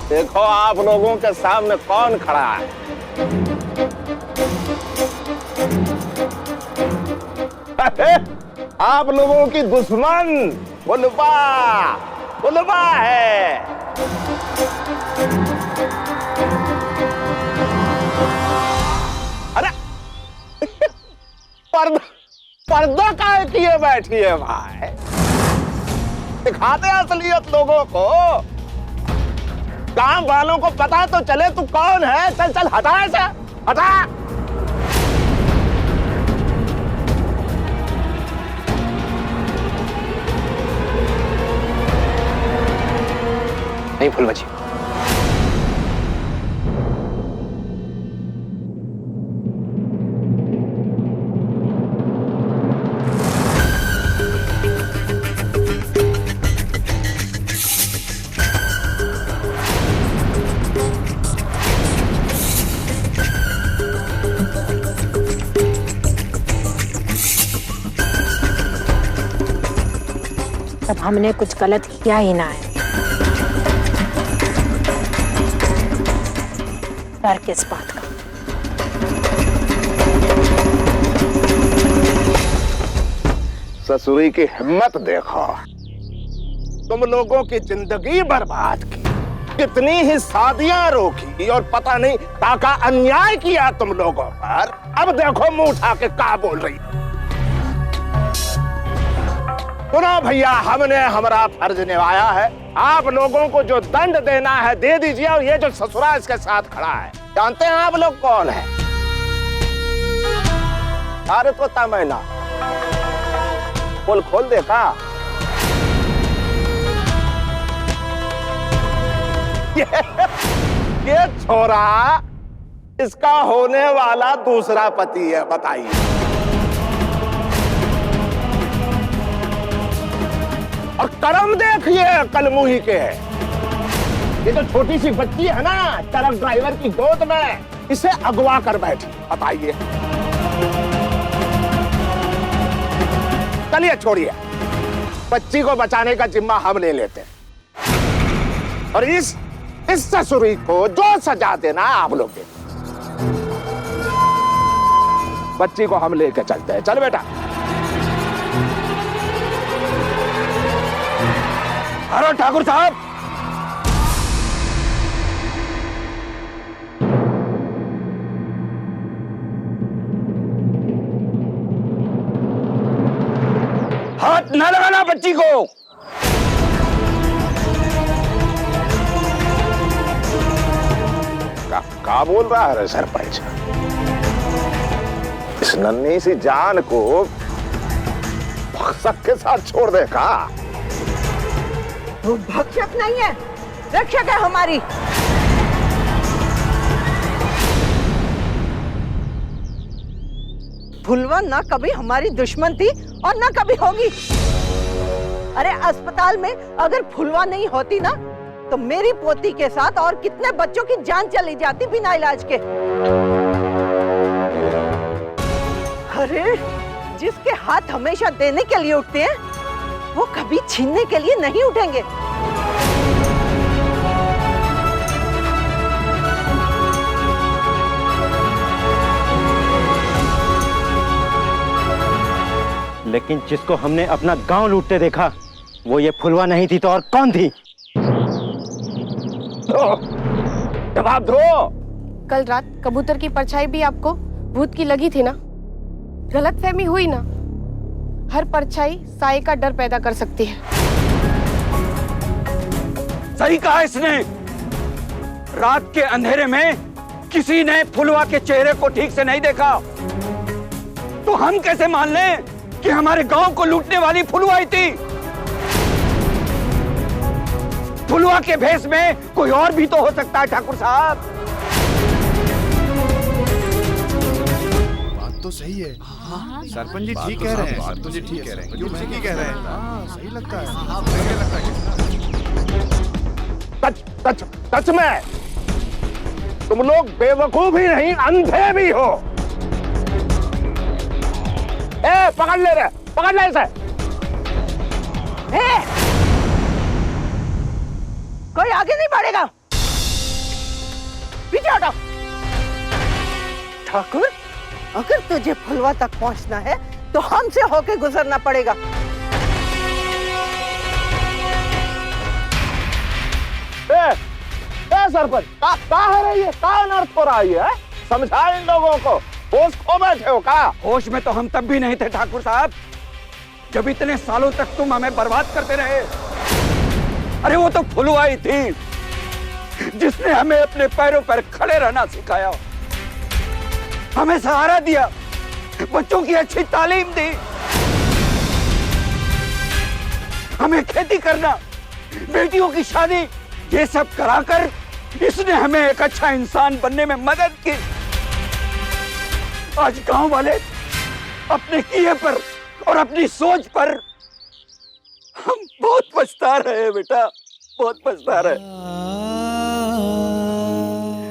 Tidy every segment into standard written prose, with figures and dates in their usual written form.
देखो आप लोगों के सामने कौन खड़ा है। आप लोगों की दुश्मन फुलवा फुलवा है। अरे पर्दा काहे किए बैठी है भाई? दिखाते असलियत लोगों को, गांव वालों को पता तो चले तू कौन है। चल चल हटा ऐसे, हटा। नहीं फुलवा जी, तब हमने कुछ गलत किया ही ना है। डर किस बात का? ससुरी की हिम्मत देखो, तुम लोगों की जिंदगी बर्बाद की, कितनी ही शादियां रोकी और पता नहीं काका अन्याय किया तुम लोगों पर। अब देखो मुंह उठा के क्या बोल रही। सुनो भैया, हमने हमारा फर्ज निभाया है। आप लोगों को जो दंड देना है दे दीजिए। और ये जो ससुरा इसके साथ खड़ा है, जानते हैं आप लोग कौन है? अरे तो तमन्ना खोल देखा। ये छोरा इसका होने वाला दूसरा पति है, बताइए। और कर्म देखिए कलमुही के। ये जो छोटी सी बच्ची है ना ट्रक ड्राइवर की गोद में, इसे अगवा कर बैठी, बताइए। चलिए छोड़िए, बच्ची को बचाने का जिम्मा हम ले लेते हैं। और इस ससुरी को जो सजा देना आप लोग दे। बच्ची को हम लेकर चलते हैं। चल बेटा। अरे ठाकुर साहब, हाथ न लगाना बच्ची को। क्या बोल रहा है सरपंच? इस नन्ही सी जान को भक्षक के साथ छोड़ दे का? वो भक्षक नहीं है, रक्षक है हमारी। फुलवा ना कभी हमारी दुश्मन थी और ना कभी होगी। अरे अस्पताल में अगर फुलवा नहीं होती ना, तो मेरी पोती के साथ और कितने बच्चों की जान चली जाती बिना इलाज के। अरे जिसके हाथ हमेशा देने के लिए उठते हैं, वो कभी छीनने के लिए नहीं उठेंगे। लेकिन जिसको हमने अपना गांव लूटते देखा, वो ये फुलवा नहीं थी तो और कौन थी? जवाब दो। कल रात कबूतर की परछाई भी आपको भूत की लगी थी ना? गलतफहमी हुई ना? हर परछाई साए का डर पैदा कर सकती है। सही कहा इसने। रात के अंधेरे में किसी ने फुलवा के चेहरे को ठीक से नहीं देखा, तो हम कैसे मान लें कि हमारे गांव को लूटने वाली फुलवा ही थी? फुलवा के भेष में कोई और भी तो हो सकता है ठाकुर साहब। बात तो सही है। हाँ, सरपंच जी ठीक कह रहे हैं। सरपंच जी ठीक कह रहे हैं। ठीक कह रहे हैं। हाँ, सही लगता है। सच में तुम लोग बेवकूफ ही नहीं, अंधे भी हो। ए, पकड़ ले इसे। कोई आगे नहीं बढ़ेगा। पीछे हटो। ठाकुर, अगर तुझे फुलवा तक पहुंचना है तो हमसे होके गुजरना पड़ेगा। सरपंच का है रही है, का अनर्थ हो रहा है? समझा इन लोगों को, होश खो बैठे हो का? होश में तो हम तब भी नहीं थे ठाकुर साहब, जब इतने सालों तक तुम हमें बर्बाद करते रहे। अरे वो तो फुलवा ही थी जिसने हमें अपने पैरों पर खड़े रहना सिखाया, हमें सहारा दिया, बच्चों की अच्छी तालीम दी, हमें खेती करना, बेटियों की शादी, ये सब कराकर इसने हमें एक अच्छा इंसान बनने में मदद की। आज गांव वाले अपने किए पर और अपनी सोच पर हम बहुत पछता रहे हैं बेटा, बहुत पछता रहे।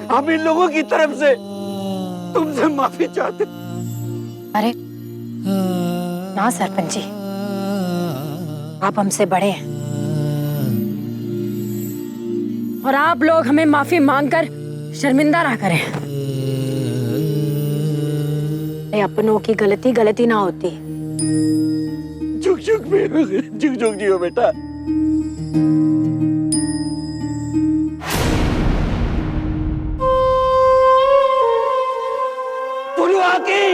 हम इन लोगों की तरफ से तुमसे माफी चाहते। अरे ना सरपंच जी, आप हमसे बड़े हैं और आप लोग हमें माफी मांगकर शर्मिंदा ना करें। अपनों की गलती गलती ना होती। झुक झुक जियो बेटा। फुलवा की,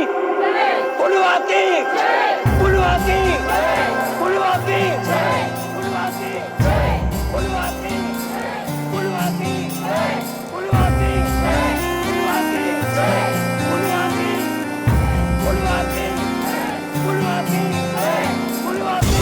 फुलवा की, फुलवा की, फुलवा की, फुलवा की, फुलवा की, फुलवा की, फुलवा की, फुलवा की, फुलवा की, फुलवा की, फुलवा की, फुलवा की,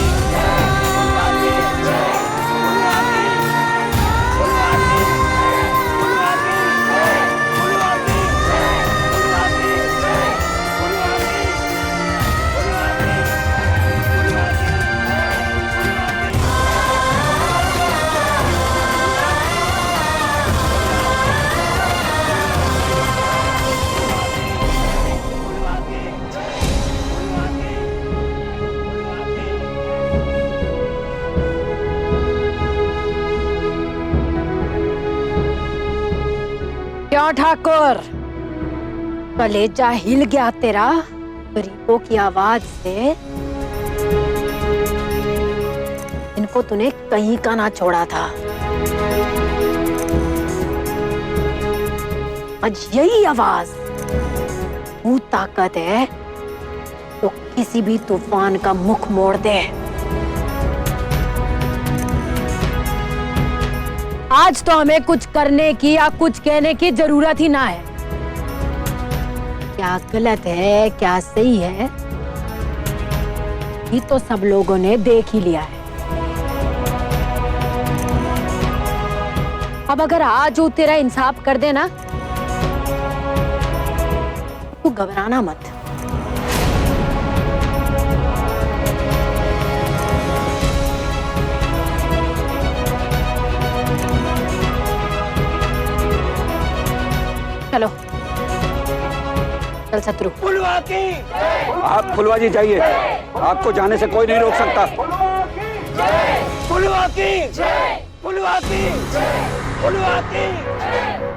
क्यों ठाकुर, कलेजा हिल गया तेरा गरीबों की आवाज से? इनको तूने कहीं का ना छोड़ा था। आज यही आवाज वो ताकत है तो किसी भी तूफान का मुख मोड़ दे। आज तो हमें कुछ करने की या कुछ कहने की जरूरत ही ना है। क्या गलत है क्या सही है ये तो सब लोगों ने देख ही लिया है। अब अगर आज वो तेरा इंसाफ कर देना तो घबराना मत। चलो चल शत्रु। फुलवा की, आप फुलवा जी जाइए, आपको जाने से कोई नहीं रोक सकता। फुलवा की, फुलवा की, फुलवा की,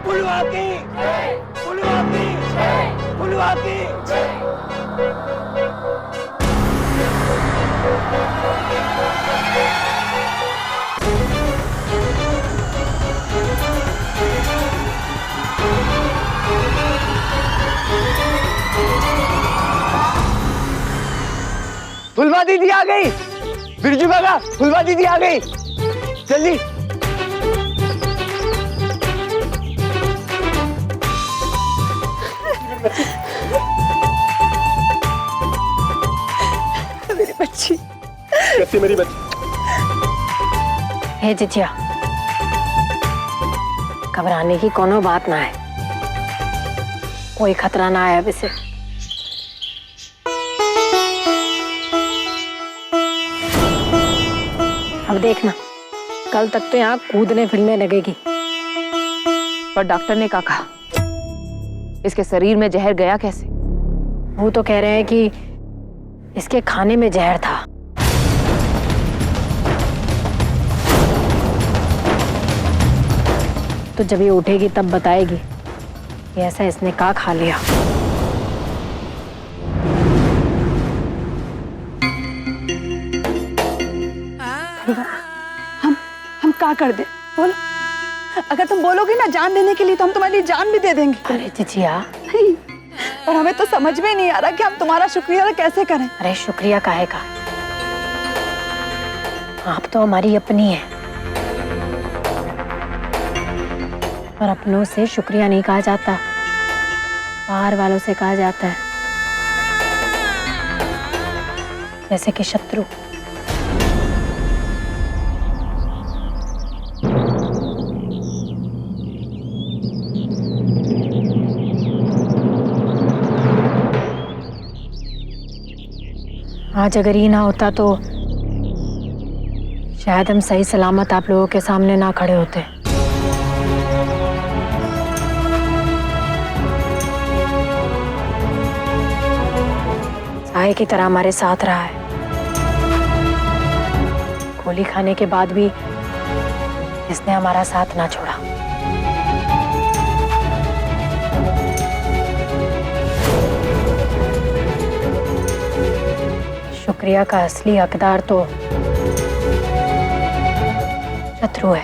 फुलवा की, फुलवा की, फुलवा की। फुलवा दीदी आ गई, बिरजू काका, फुलवा दीदी आ गई, जल्दी। मेरी बच्ची, कैसी मेरी बच्ची? हे जिजिया, घबराने की कोनो बात ना है, कोई खतरा ना है अब इसे। अब देखना कल तक तो यहाँ कूदने फिरने लगेगी। पर डॉक्टर ने क्या कहा? इसके शरीर में जहर गया कैसे? वो तो कह रहे हैं कि इसके खाने में जहर था। तो जब ये उठेगी तब बताएगी कि ऐसा इसने का खा लिया। हम क्या कर दे बोलो? अगर तुम बोलोगे ना जान देने के लिए तो हम तुम्हारे लिए जान भी दे देंगे। अरे जिजिया, पर हमें तो समझ में नहीं आ रहा कि हम तुम्हारा शुक्रिया कैसे करें। अरे शुक्रिया काहे का, आप तो हमारी अपनी है और अपनों से शुक्रिया नहीं कहा जाता, बाहर वालों से कहा जाता है, जैसे कि शत्रु। आज अगर ये ना होता तो शायद हम सही सलामत आप लोगों के सामने ना खड़े होते। साए की तरह हमारे साथ रहा है। गोली खाने के बाद भी इसने हमारा साथ ना छोड़ा। शुक्रिया का असली हकदार तो शत्रु है।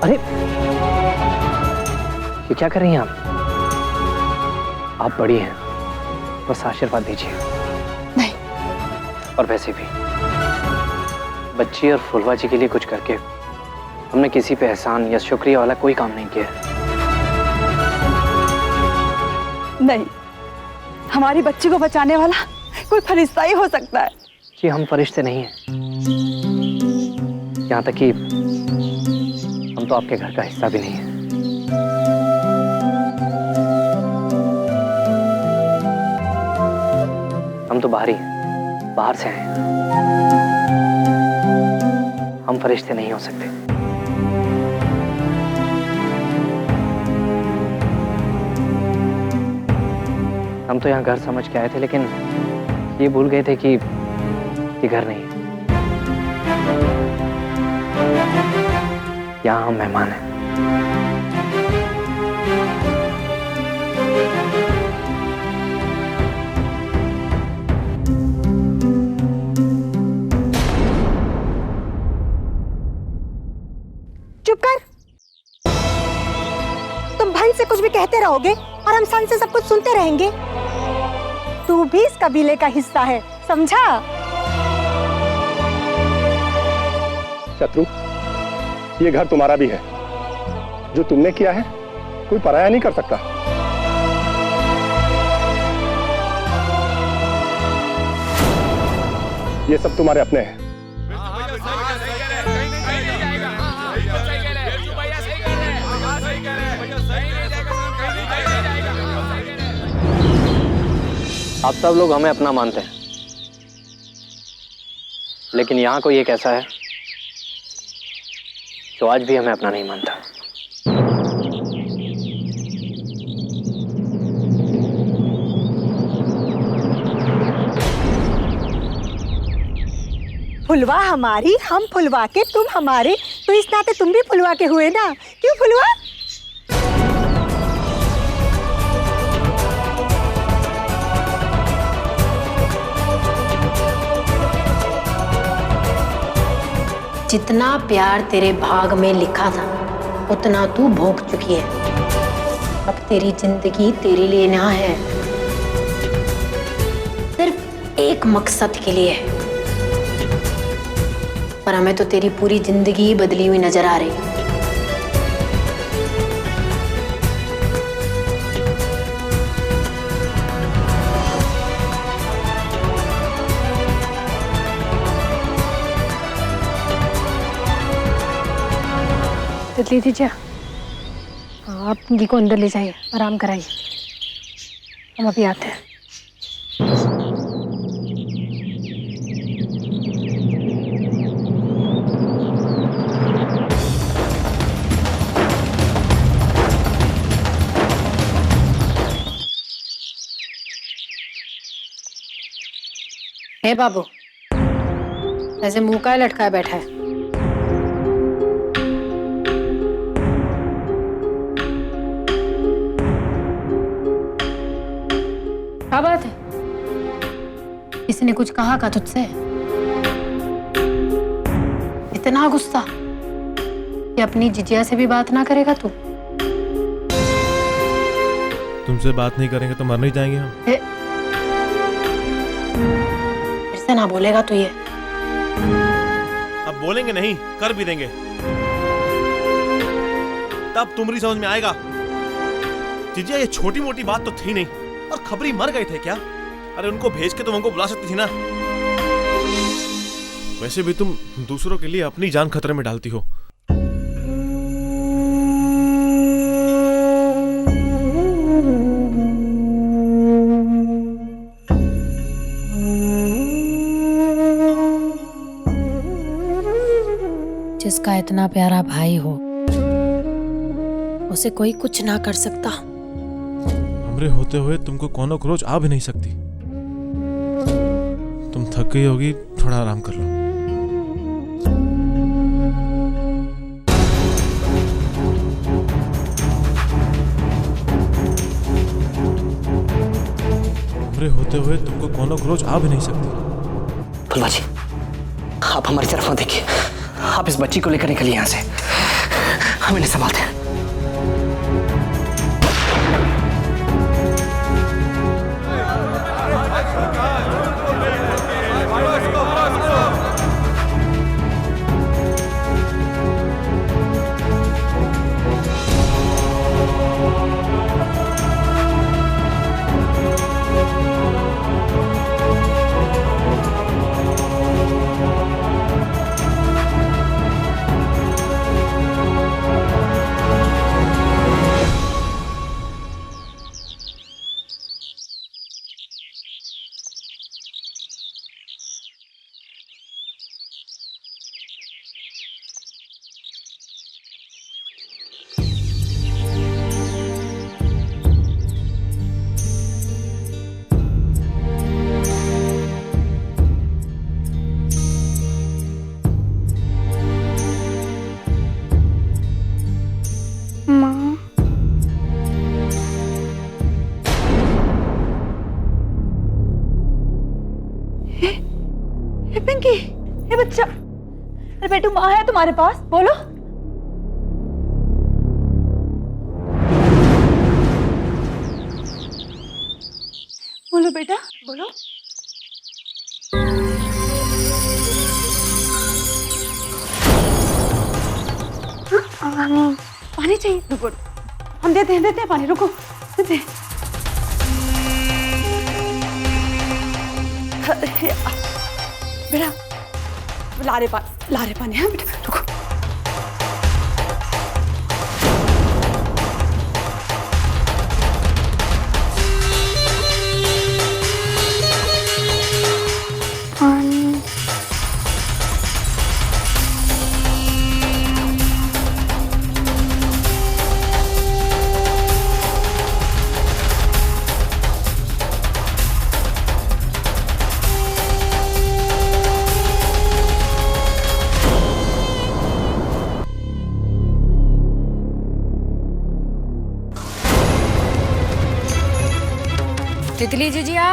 अरे ये क्या कर रही हैं आप बड़ी हैं, बस आशीर्वाद दीजिए। नहीं। और वैसे भी बच्ची और फुलवा जी के लिए कुछ करके हमने किसी पे एहसान या शुक्रिया वाला कोई काम नहीं किया। नहीं, हमारी बच्ची को बचाने वाला कोई फरिश्ता ही हो सकता है। जी हम फरिश्ते नहीं हैं, यहाँ तक कि हम तो आपके घर का हिस्सा भी नहीं है। हम तो बाहरी हैं, बाहर से आए हैं। हम फरिश्ते नहीं हो सकते। हम तो यहाँ घर समझ के आए थे, लेकिन ये भूल गए थे कि ये घर नहीं है। यहाँ हम मेहमान हैं। चुप कर। तुम भाई से कुछ भी कहते रहोगे और हम सन से सब कुछ सुनते रहेंगे। तू भी इस कबीले का हिस्सा है, समझा? शत्रु, ये घर तुम्हारा भी है। जो तुमने किया है कोई पराया नहीं कर सकता। ये सब तुम्हारे अपने हैं। आप सब लोग हमें अपना मानते हैं, लेकिन यहाँ कोई एक ऐसा है जो आज भी हमें अपना नहीं मानता। फुलवा हमारी, हम फुलवा के, तुम हमारे, तो इस नाते तुम भी फुलवा के हुए ना। क्यों फुलवा? जितना प्यार तेरे भाग में लिखा था उतना तू भोग चुकी है। अब तेरी जिंदगी तेरे लिए ना है, सिर्फ एक मकसद के लिए है। पर हमें तो तेरी पूरी जिंदगी ही बदली हुई नजर आ रही है। तितली दीजिए, आप गी को अंदर ले जाइए, आराम कराइए, हम अभी आते हैं। हे बाबू, ऐसे मुंह का लटकाया बैठा है? क्या बात है? किसी ने कुछ कहा का तुझसे? इतना गुस्सा कि अपनी जिजिया से भी बात ना करेगा तू? तुमसे बात नहीं करेंगे तो मर नहीं जाएंगे हम। फिर से ना बोलेगा तू ये? अब बोलेंगे नहीं, कर भी देंगे, तब तुम्हारी समझ में आएगा। जिजिया ये छोटी मोटी बात तो थी नहीं, और खबरी मर गए थे क्या? अरे उनको भेज के तुम हमको बुला सकती थी ना। वैसे भी तुम दूसरों के लिए अपनी जान खतरे में डालती हो। जिसका इतना प्यारा भाई हो, उसे कोई कुछ ना कर सकता। हमरे होते हुए तुमको कोनो क्रोच आ भी नहीं सकती। तुम थक गई होगी, थोड़ा आराम कर लो। हमरे होते हुए तुमको कोनो क्रोच आ भी नहीं सकती। फुलवा जी, आप हमारी तरफ मत देखिए। आप इस बच्ची को लेकर निकलिए यहाँ से, हम इन्हें संभालते हैं। पिंकी, ये बच्चा, अरे बेटू माँ है तुम्हारे पास, बोलो। बोलो बेटा, बोलो। पानी चाहिए? रुको, हम देते हैं पानी, रुको देते हैं। बेटा ला रहे पानी। हाँ बेटा रुको। तितली जिजिया,